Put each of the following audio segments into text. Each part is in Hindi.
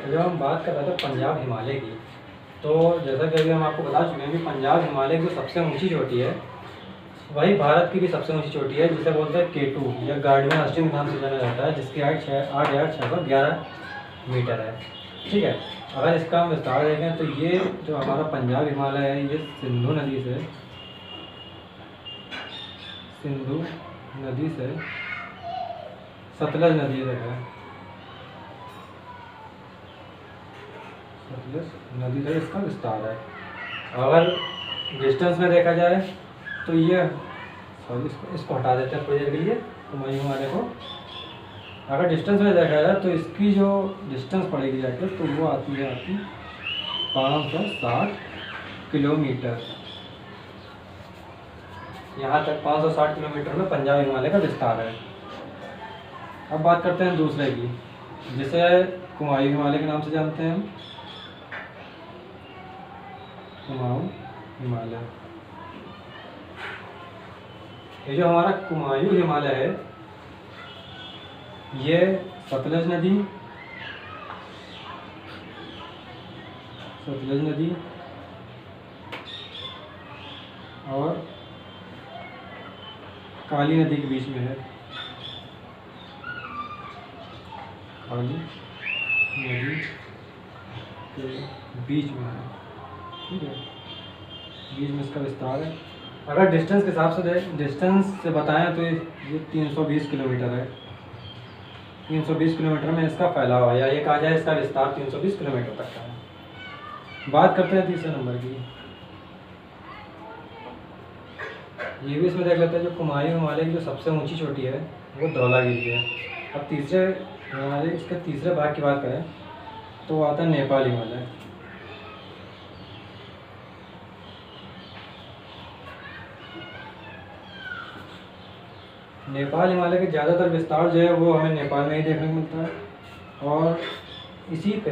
तो जब हम बात कर रहे थे पंजाब हिमालय की, तो जैसा कि अभी हम आपको बता चुके हैं कि पंजाब हिमालय की सबसे ऊंची चोटी है, वही भारत की भी सबसे ऊंची चोटी है, जिसे बोलते हैं K2 या गार्डन अस्टिन के नाम से जाना जाता है, जिसकी हाइट 8,611 मीटर है। ठीक है, अगर इसका हम विस्तार देखें तो ये जो हमारा पंजाब हिमालय है, ये सिंधु नदी से सतलज नदी तक है। सतलज नदी तक इसका विस्तार है। अगर डिस्टेंस में देखा जाए तो ये, सॉरी इसको हटा देते हैं थोड़ी देर के लिए, कुमायूं हिमालय को। अगर डिस्टेंस में देखा जाए तो इसकी जो डिस्टेंस पड़ेगी जाकर, तो वो आती है आपकी 560 किलोमीटर। यहाँ तक 560 किलोमीटर में पंजाब हिमालय का विस्तार है। अब बात करते हैं दूसरे की, जिसे कुमायूं हिमालय के नाम से जानते हैं हम। कुमाऊं हिमालय, ये जो हमारा कुमायूं हिमालय है, ये सतलज नदी और काली नदी के बीच में है। काली नदी के बीच में है, ठीक है, बीच में इसका विस्तार है। अगर डिस्टेंस के हिसाब से बताएं तो ये 320 किलोमीटर है। 320 किलोमीटर में इसका फैलाव है, या ये कहा जाए इसका विस्तार 320 किलोमीटर तक का है। बात करते हैं तीसरे नंबर की, ये भी इसमें देख लेते हैं। जो कुमायूं हिमालय की जो सबसे ऊंची चोटी है वो धौलागिरी है। अब इसके तीसरे भाग की बात करें तो आता है नेपाल हिमालय। नेपाल हिमालय के ज़्यादातर विस्तार जो है वो हमें नेपाल में ही देखने को मिलता है, और इसी पे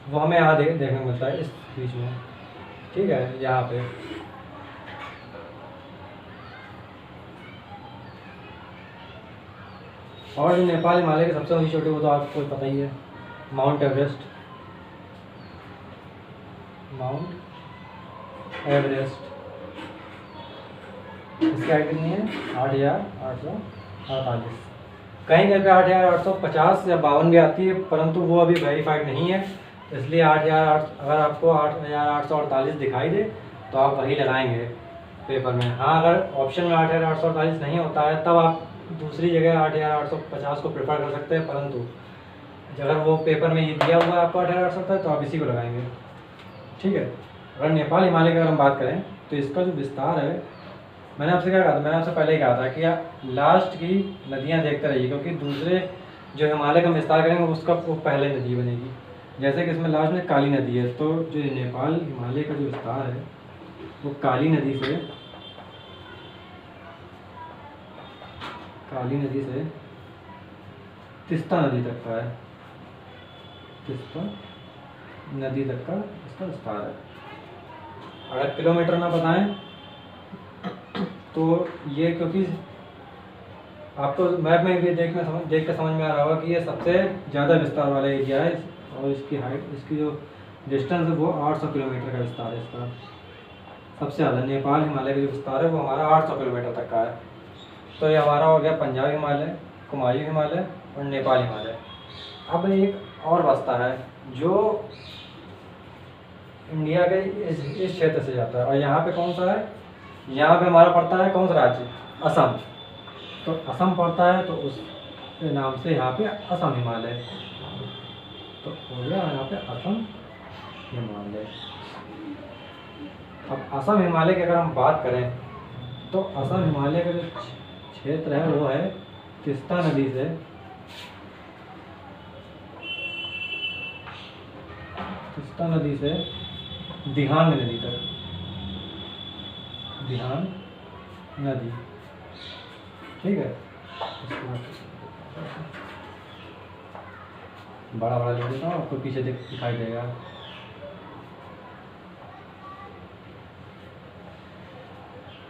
वो हमें यहाँ देखने को मिलता है, इस बीच में, ठीक है, यहाँ पे। और जो नेपाल हिमालय की सबसे ऊंची चोटी वो तो आपको पता ही है, माउंट एवरेस्ट। इसकी हाइट कितनी है? 8,848। कहीं कहीं पे 8,850 या 52 भी आती है, परंतु वो अभी वेरीफाइड नहीं है, इसलिए 8,000, अगर आपको 8,848 दिखाई दे तो आप वही लगाएंगे पेपर में। हाँ, अगर ऑप्शन में 8,848 नहीं होता है तब आप दूसरी जगह 8,850 को प्रेफर कर सकते हैं, परंतु अगर वो पेपर में ये दिया हुआ है आपको 8,850 तो आप इसी को लगाएंगे, ठीक है। अगर नेपाल हिमालय की अगर हम बात करें तो इसका जो विस्तार है, मैंने आपसे क्या कहा था, मैंने आपसे पहले ही कहा था कि आप लास्ट की नदियाँ देखते रहिए, क्योंकि दूसरे जो हिमालय का विस्तार करेंगे उसका वो पहले नदी बनेगी। जैसे कि इसमें लास्ट में काली नदी है, तो जो नेपाल हिमालय का जो विस्तार है वो काली नदी से तिस्ता नदी तक का है। तिस्ता नदी तक का इसका विस्तार है। अगर किलोमीटर ना बताएं तो ये, क्योंकि आपको मैप में भी देख के समझ में आ रहा होगा कि ये सबसे ज़्यादा विस्तार वाला एरिया है, और इसकी जो डिस्टेंस है वो 800 किलोमीटर का विस्तार है इसका, सबसे ज़्यादा। नेपाल हिमालय का जो विस्तार है वो हमारा 800 किलोमीटर तक का है। तो ये हमारा हो गया पंजाब हिमालय, कुमायूं हिमालय और नेपाल हिमालय। अब एक और बस्ता है जो इंडिया के इस क्षेत्र से जाता है, और यहाँ पे कौन सा है, यहाँ पे हमारा पड़ता है कौन सा राज्य? असम। तो असम पड़ता है, तो उस नाम से यहाँ पे असम हिमालय, तो हो गया यहाँ पे असम हिमालय। अब असम हिमालय की अगर हम बात करें तो असम हिमालय का जो क्षेत्र है वो है तिस्ता नदी से दिहांग नदी तक। दिहांग नदी, ठीक है। बड़ा बड़ा लिख देता हूँ, आपको पीछे दिखाई देगा।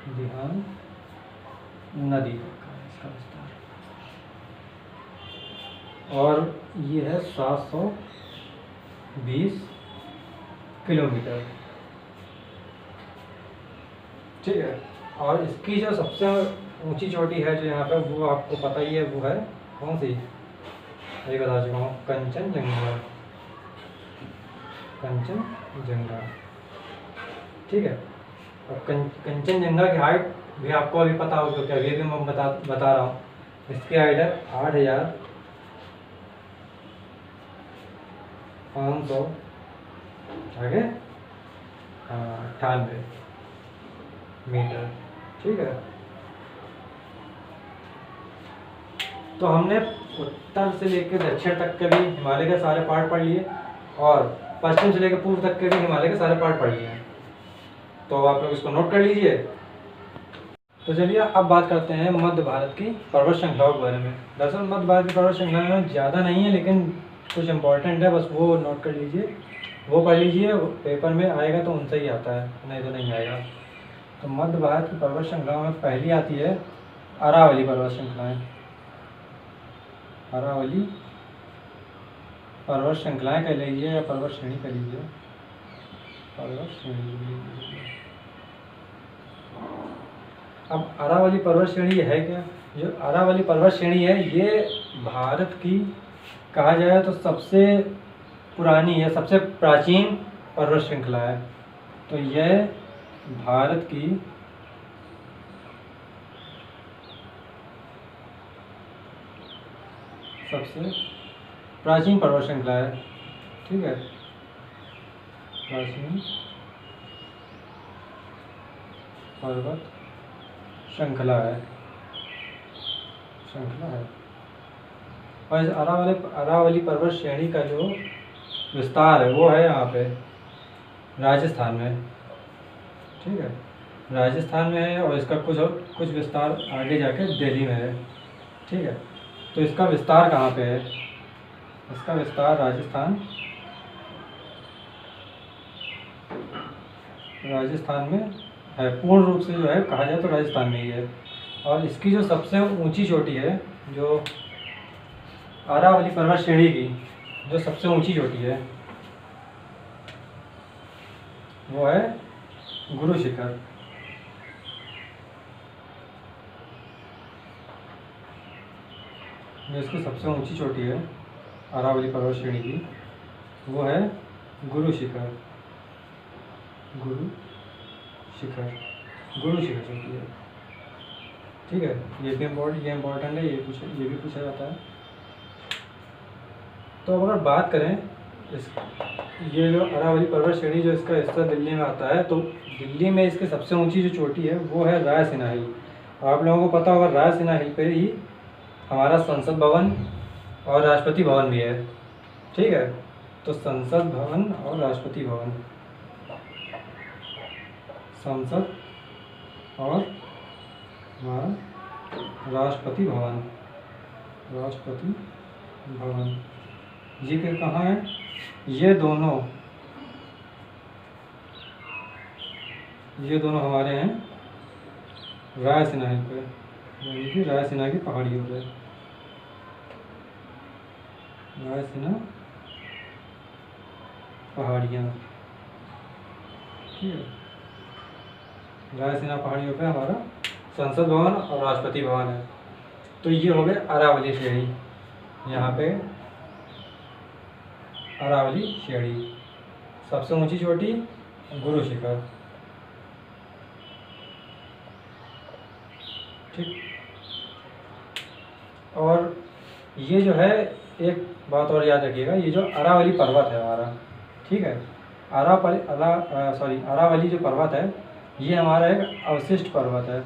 दिहांग नदी इसका विस्तार, और ये है 700 20 किलोमीटर, ठीक है। और इसकी जो सबसे ऊंची चोटी है जो यहाँ पे, वो आपको पता ही है, वो है कौन सी, ये बता चुका हूँ, कंचनजंगा, कंचनजंगा, ठीक है। और कंचनजंगा की हाइट भी आपको अभी पता हो, क्योंकि अभी भी मैं बता रहा हूँ। इसकी हाइट है 8,500 आगे 98 मीटर, ठीक है। तो हमने उत्तर से लेकर दक्षिण तक के भी हिमालय के सारे पार्ट पढ़ लिए, और पश्चिम से लेकर पूर्व तक के भी हिमालय के सारे पार्ट पढ़ लिए हैं। तो आप लोग इसको नोट कर लीजिए। तो चलिए अब बात करते हैं मध्य भारत की पर्वत श्रृंखलाओं के बारे में। दरअसल मध्य भारत की पर्वत श्रृंखलाएं ज़्यादा नहीं है, लेकिन कुछ इम्पोर्टेंट है, बस वो नोट कर लीजिए, वो पढ़ लीजिए, पेपर में आएगा तो उनसे ही आता है, नहीं तो नहीं आएगा। तो मध्य भारत की पर्वत श्रृंखलाओं में पहली आती है अरावली पर्वत श्रृंखलाएँ। अरावली पर्वत श्रृंखलाएँ कह लीजिए या पर्वत श्रेणी कह लीजिए, पर्वत श्रेणी। अब अरावली पर्वत श्रेणी है क्या? जो अरावली पर्वत श्रेणी है, ये भारत की कहा जाए तो सबसे पुरानी या सबसे प्राचीन पर्वत श्रृंखला है। तो यह भारत की सबसे प्राचीन पर्वत श्रृंखला है, ठीक है, प्राचीन पर्वत श्रृंखला है, और इस अरावली पर्वत श्रेणी का जो विस्तार है वो है यहाँ पे राजस्थान में, ठीक है, राजस्थान में है। और इसका कुछ विस्तार आगे जाके दिल्ली में है, ठीक है। तो इसका विस्तार कहाँ पे है? इसका विस्तार राजस्थान में है, पूर्ण रूप से जो है कहा जाए तो राजस्थान में ही है। और इसकी जो सबसे ऊंची चोटी है, जो अरावली पर्वत श्रेणी की जो सबसे ऊंची चोटी है, वो है गुरु शिखर। जो इसकी सबसे ऊंची चोटी है अरावली पर्वत श्रेणी की, वो है गुरु शिखर, गुरु शिखर चोटी है, ठीक है। ये इम्पोर्टेंट है, ये भी पूछा जाता है। तो अगर बात करें ये जो अरावली पर्वत श्रेणी जो इसका हिस्सा दिल्ली में आता है, तो दिल्ली में इसकी सबसे ऊंची जो चोटी है वो है रायसीना हिल। आप लोगों को पता होगा रायसीना हिल पे ही हमारा संसद भवन और राष्ट्रपति भवन भी है, ठीक है। तो संसद भवन और राष्ट्रपति भवन, संसद और राष्ट्रपति भवन, ये कहाँ है? ये दोनों हमारे हैं रायसीना हिल पे, यानी कि रायसीना की पहाड़ियों पे, रायसीना पहाड़ियाँ, ठीक है। रायसीना पहाड़ियों पे हमारा संसद भवन और राष्ट्रपति भवन है। तो ये हो गए अरावली श्रेणी, यहाँ पे अरावली श्रेणी, सबसे ऊंची चोटी गुरु शिखर, ठीक। और ये जो है, एक बात और याद रखिएगा, ये जो अरावली पर्वत है हमारा, ठीक है, अरावली जो पर्वत है, ये हमारा एक अवशिष्ट पर्वत है,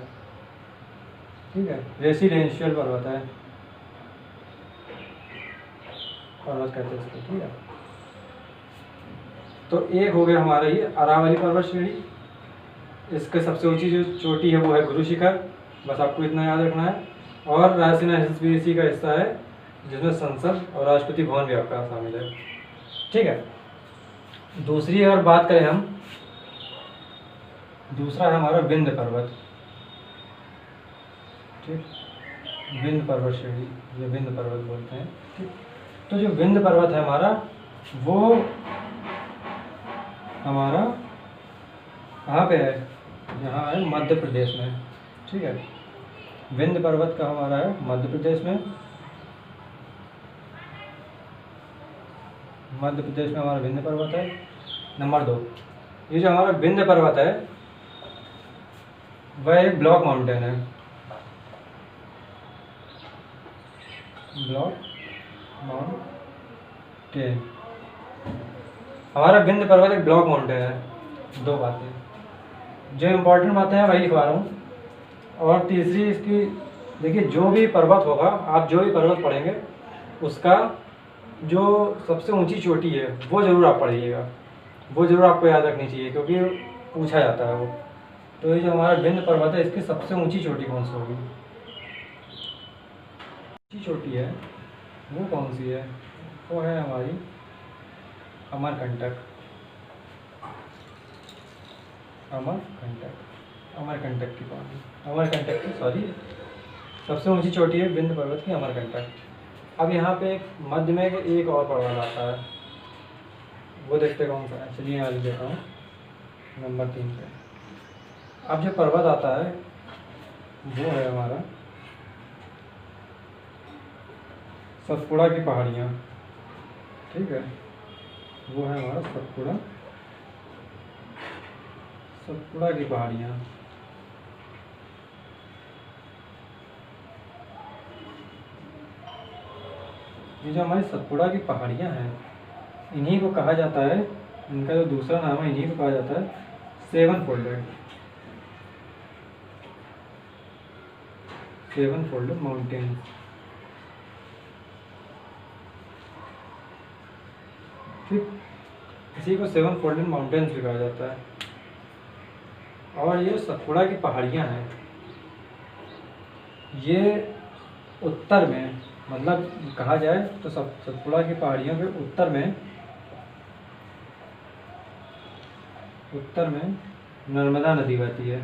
ठीक है, रेसिडेंशियल पर्वत है, पर्वत कहते हैं इसको, ठीक है। तो एक हो गया हमारा ये अरावली पर्वत श्रेणी, इसके सबसे ऊंची जो चोटी है वो है गुरु शिखर, बस आपको इतना याद रखना है। और रायसीना हिल्स भी इसी का हिस्सा है, जिसमें संसद और राष्ट्रपति भवन भी आपका शामिल है, ठीक है। दूसरी अगर बात करें हम, दूसरा है हमारा विंध्य पर्वत, ठीक, विंध्य पर्वत श्रेणी, ये विंध्य पर्वत बोलते हैं, ठीक। तो जो विंध्य पर्वत है हमारा, वो हमारा कहाँ पे है, यहाँ है मध्य प्रदेश में। ठीक है, विंध्य पर्वत का हमारा है मध्य प्रदेश में। मध्य प्रदेश में हमारा विंध्य पर्वत है। नंबर 2, ये जो हमारा विंध्य पर्वत है वह एक ब्लॉक माउंटेन है। ब्लॉक माउंटेन, हमारा विंध्य पर्वत एक ब्लॉक माउंटेन है। 2 बातें, जो इम्पोर्टेंट बातें हैं वही लिखवा रहा हूँ। और तीसरी इसकी, देखिए जो भी पर्वत होगा, आप जो भी पर्वत पढ़ेंगे उसका जो सबसे ऊंची चोटी है वो ज़रूर आप पढ़िएगा, वो ज़रूर आपको याद रखनी चाहिए, क्योंकि पूछा जाता है वो। तो ये जो हमारा विंध्य पर्वत है इसकी सबसे ऊंची चोटी कौन सी होगी, ऊंची चोटी है वो कौन सी है, वो है हमारी अमरकंटक। अमरकंटक की पहाड़ी, अमरकंटक की, सॉरी, सबसे ऊंची चोटी है विंध्य पर्वत की अमरकंटक। अब यहाँ पे एक मध्य में एक और पर्वत आता है, वो देखते कौन सा है। चलिए यहाँ लिख देता हूँ नंबर 3 पे। अब जो पर्वत आता है वो है हमारा सतपुड़ा की पहाड़ियाँ। ठीक है, वो है हमारा सतपुड़ा की पहाड़ियाँ। ये जो हमारी सतपुड़ा की पहाड़ियाँ हैं, इन्हीं को कहा जाता है, इनका जो दूसरा नाम है इन्हीं को कहा जाता है 7 फोल्डेड माउंटेन। ठीक, इसी को 7 फोल्डेड माउंटेन्स भी कहा जाता है। और ये सतपुड़ा की पहाड़ियाँ हैं, ये उत्तर में, मतलब कहा जाए तो सतपुड़ा की पहाड़ियों के उत्तर में नर्मदा नदी बहती है।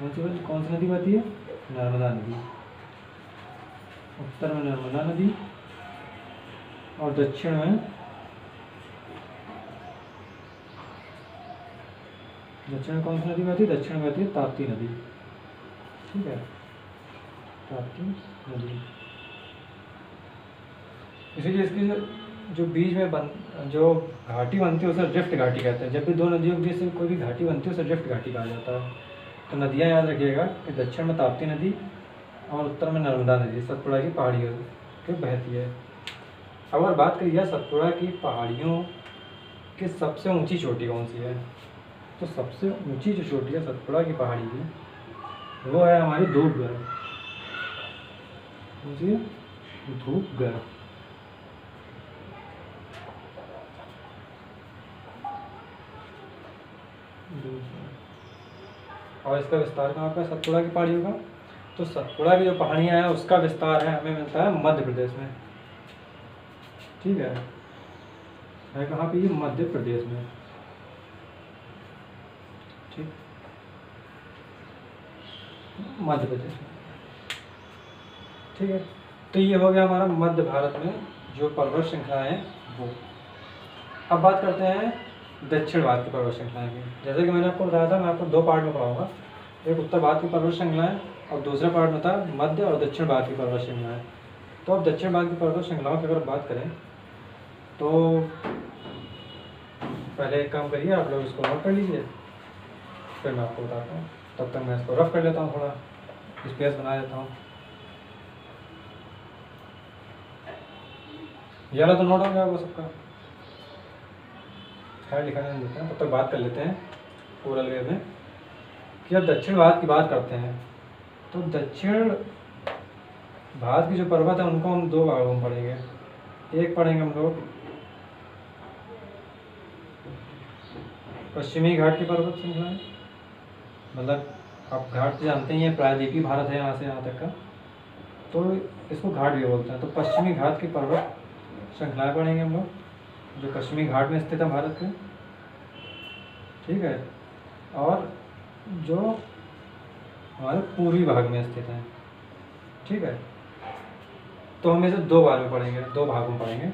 कौन सी नदी बहती है, नर्मदा नदी। उत्तर में नर्मदा नदी और दक्षिण में कौन सी नदी बहती है, दक्षिण में बहती है ताप्ती नदी। ठीक है, ताप्ती नदी। इसीलिए इसकी जो बीच में जो घाटी बनती है उसे ड्रिफ्ट घाटी कहते हैं। जब भी 2 नदियों के बीच से कोई भी घाटी बनती है उसे ड्रिफ्ट घाटी कहा जाता है। तो नदियाँ याद रखिएगा कि दक्षिण में ताप्ती नदी और उत्तर में नर्मदा नदी सतपुड़ा की पहाड़ियों के बहती है। अगर बात करिए सतपुड़ा की पहाड़ियों की सबसे ऊंची चोटी कौन सी है, तो सबसे ऊंची जो चोटी है सतपुड़ा की पहाड़ी की वो है हमारी धूपगढ़। धूपगढ़। और इसका विस्तार कहाँ पर है सतपुड़ा की पहाड़ियों का, तो सतपुड़ा की जो पहाड़ियाँ हैं उसका विस्तार है हमें मिलता है मध्य प्रदेश में। ठीक है कहाँ पे, ये मध्य प्रदेश में। ठीक, मध्य प्रदेश में। ठीक है, तो ये हो गया हमारा मध्य भारत में जो पर्वत श्रृंखलाएँ हैं वो। अब बात करते हैं दक्षिण भारत की पर्वत श्रृंखलाएँ की। जैसे कि मैंने आपको बताया था, मैं आपको 2 पार्ट में पढ़ाऊँगा, एक उत्तर भारत की पर्वत श्रृंखलाएँ और दूसरा पार्ट में था मध्य और दक्षिण भारत की पर्वत श्रृंखलाएँ। तो अब दक्षिण भारत की पर्वत श्रृंखलाओं की अगर बात करें तो पहले एक काम करिए, आप लोग इसको नोट कर लीजिए, फिर मैं आपको बताता हूँ। तब तक मैं इसको रफ कर लेता हूँ, थोड़ा स्पेस बना देता हूँ। ये वाला तो नोट हो गया वो सबका, खैर लिखा नहीं देते हैं, तब तक बात कर लेते हैं ओरल वे में कि अब दक्षिण भारत की बात करते हैं। तो दक्षिण भारत की जो पर्वत है उनको हम 2 भागों में पढ़ेंगे। एक पढ़ेंगे हम लोग पश्चिमी घाट की पर्वत श्रृंखलाएँ, मतलब आप घाट से जानते ही हैं, प्रायद्वीपीय भारत है यहाँ से यहाँ तक का, तो इसको घाट भी बोलते हैं। तो पश्चिमी घाट की पर्वत श्रृंखलाएँ पढ़ेंगे हम लोग, जो पश्चिमी घाट में स्थित है भारत के। ठीक है, और जो हमारे पूर्वी भाग में स्थित है। ठीक है, तो हम इसे 2 बार में पढ़ेंगे, 2 भागों में पढ़ेंगे।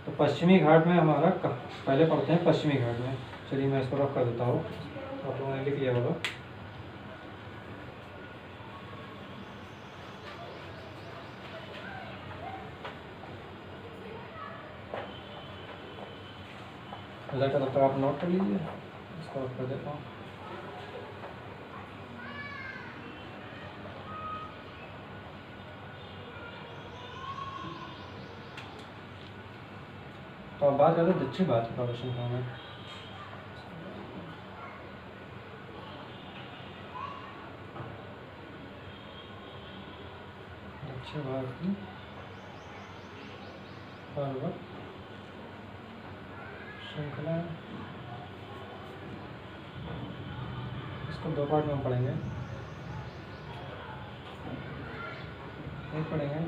तो पश्चिमी घाट में हमारा पहले पढ़ते हैं पश्चिमी घाट में। चलिए मैं इसको रफ कर देता हूँ, आप लोगों ने लिख लिया होगा। तब तक आप नोट कर लीजिए, इसको रफ कर देता हूँ। तो अब बात करते हैं दक्षिण भारत के प्रदर्शन का में। दक्षिण भारत की पर्वत श्रृंखला, इसको 2 पार्ट में हम पढ़ेंगे। एक पढ़ेंगे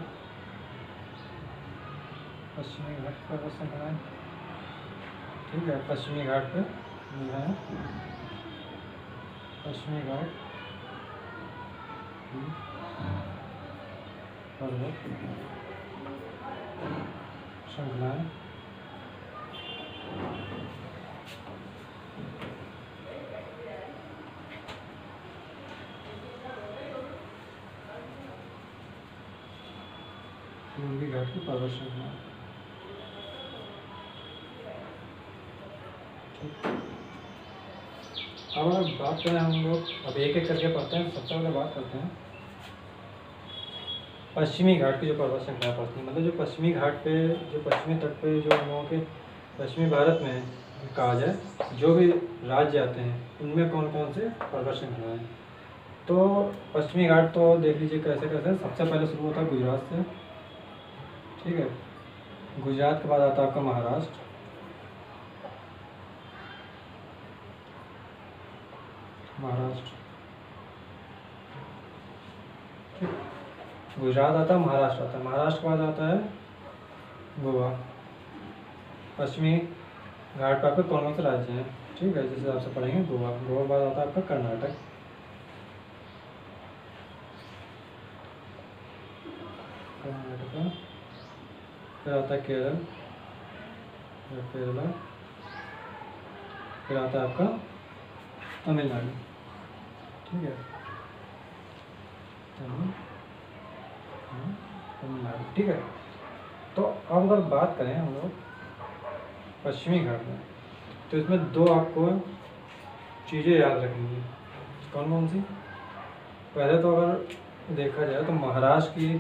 पश्चिमी घाट पर्वत श्रृंखलाएँ, ठीक है। पश्चिमी घाट पे जो है पश्चिमी घाट पर्वत श्रृंखलाएँ, पूर्वी घाट की पर्वत श्रृंखला। अब अगर बात करें हम लोग, अब एक एक करके पढ़ते हैं। सबसे पहले बात करते हैं पश्चिमी घाट की जो पर्वत श्रृंखला पड़ती है, मतलब जो पश्चिमी घाट पे, जो पश्चिमी तट पे, जो हम लोगों के पश्चिमी भारत में कहा जाए, जो भी राज्य आते हैं उनमें कौन कौन से पर्वत श्रृंखला हैं। तो पश्चिमी घाट तो देख लीजिए कैसे कैसे। सबसे पहले शुरू होता है गुजरात से, ठीक है। गुजरात के बाद आता है आपका महाराष्ट्र, ठीक। गुजरात आता है, महाराष्ट्र आता है, महाराष्ट्र के बाद आता है गोवा। पश्चिमी घाट पर आपके कौन कौन से राज्य हैं, ठीक है, जिस हिसाब से पढ़ेंगे गोवा। गोवा के बाद आता है आपका कर्नाटक, फिर आता है केरल, केरला, फिर आता है आपका तमिलनाडु, ठीक है, तमिलनाडु, ठीक है। तो अब अगर बात करें हम लोग पश्चिमी घाट में, तो इसमें 2 आपको चीज़ें याद रखनी है। कौन कौन सी? पहले तो अगर देखा जाए तो महाराष्ट्र की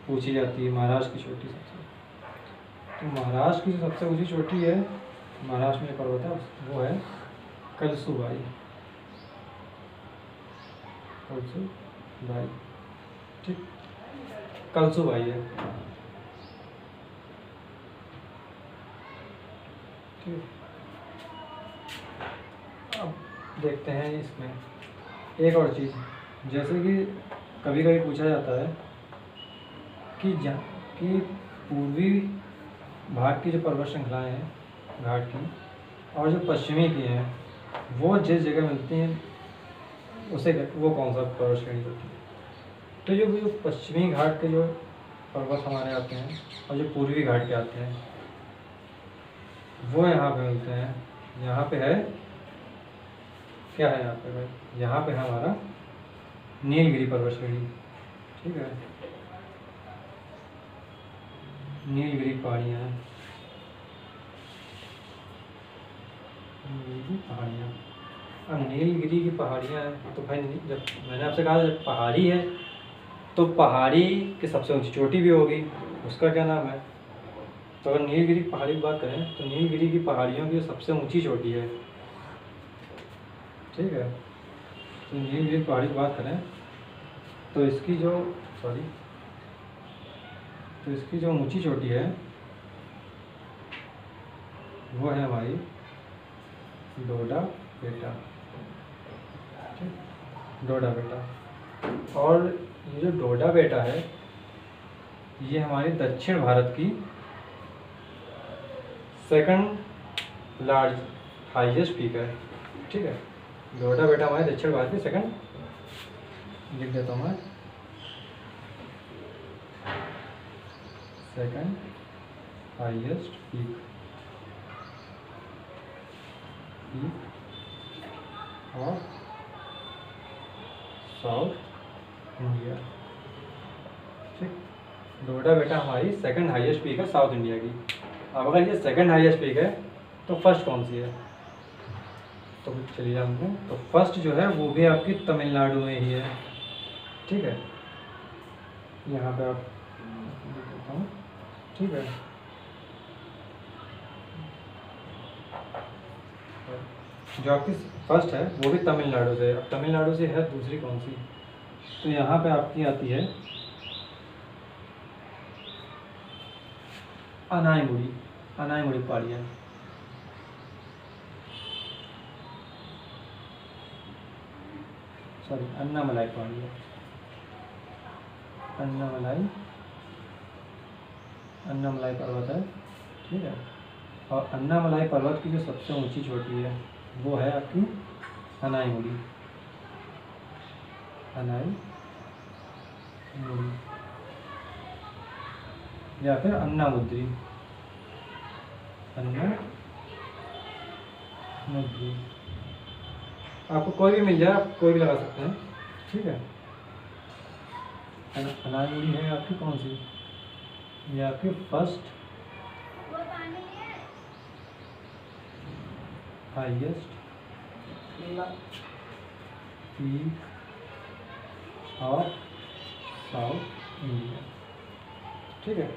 पूछी जाती है, महाराष्ट्र की चोटी सबसे। तो महाराष्ट्र की जो सबसे ऊंची चोटी है, महाराष्ट्र में पर्वत है, वो है कलसुबाई, कलसुबाई, ठीक, कलसुबाई है, ठीक। अब देखते हैं इसमें एक और चीज़, जैसे कि कभी कभी पूछा जाता है कि पूर्वी भाग की जो पर्वत श्रृंखलाएँ हैं घाट की, और जो पश्चिमी की हैं, वो जिस जगह मिलती हैं उसे वो कौन सा पर्वत श्रेणी होती है। तो जो पश्चिमी घाट के जो पर्वत हमारे आते हैं और जो पूर्वी घाट के आते हैं, वो यहाँ पे मिलते हैं। यहाँ पे है क्या है, यहाँ पे भाई, यहाँ पे है हमारा नीलगिरी पर्वत श्रेणी, ठीक है, नीलगिरी पहाड़ियाँ हैं, नीलगिरी पहाड़ियाँ। अब नीलगिरी की पहाड़ियाँ हैं तो भाई, जब मैंने आपसे कहा जब पहाड़ी है तो पहाड़ी की सबसे ऊंची चोटी भी होगी, उसका क्या नाम है। तो अगर नीलगिरी पहाड़ी की बात करें तो नीलगिरी की पहाड़ियों की सबसे ऊंची चोटी है, ठीक है। तो नीलगिरी पहाड़ी की बात करें तो इसकी जो ऊंची चोटी है वो है हमारी डोडा बेटा, ठीक, डोडा बेटा। और ये जो डोडा बेटा है, ये हमारी दक्षिण भारत की सेकंड लार्ज हाईएस्ट पीक है, ठीक है। डोडा बेटा हमारे दक्षिण भारत की सेकंड, लिख देता हूँ मैं, second highest peak of south India. ठीक, नोएडा बेटा हमारी सेकंड हाईएस्ट पीक है साउथ इंडिया की। अब अगर ये सेकंड हाईएस्ट पीक है तो फर्स्ट कौन सी है? तो चलिए जानते हैं। तो फर्स्ट जो है वो भी आपकी तमिलनाडु में ही है। ठीक है, यहाँ पे आप देता हूँ। ठीक है, जो आपकी फर्स्ट है वो भी तमिलनाडु से। अब तमिलनाडु से है दूसरी कौन सी? तो यहाँ पे आपकी आती है अनाईमुड़ी, अनाईमुड़ी पहाड़ियाँ। सॉरी, अन्नामलाई पहाड़ियाँ, अन्नामलाई, अन्नामलाई पर्वत है। ठीक है, और अन्नामलाई पर्वत की जो सबसे ऊंची चोटी है वो है आपकी अनाईमुड़ी, अनाईमुड़ी या फिर अन्नामुद्री, अन्नामुद्री। आपको कोई भी मिल जाए, आप कोई भी लगा सकते हैं। ठीक है, अनाईमुड़ी है आपकी कौन सी? ये आपकी first highest peak of south India. ठीक है।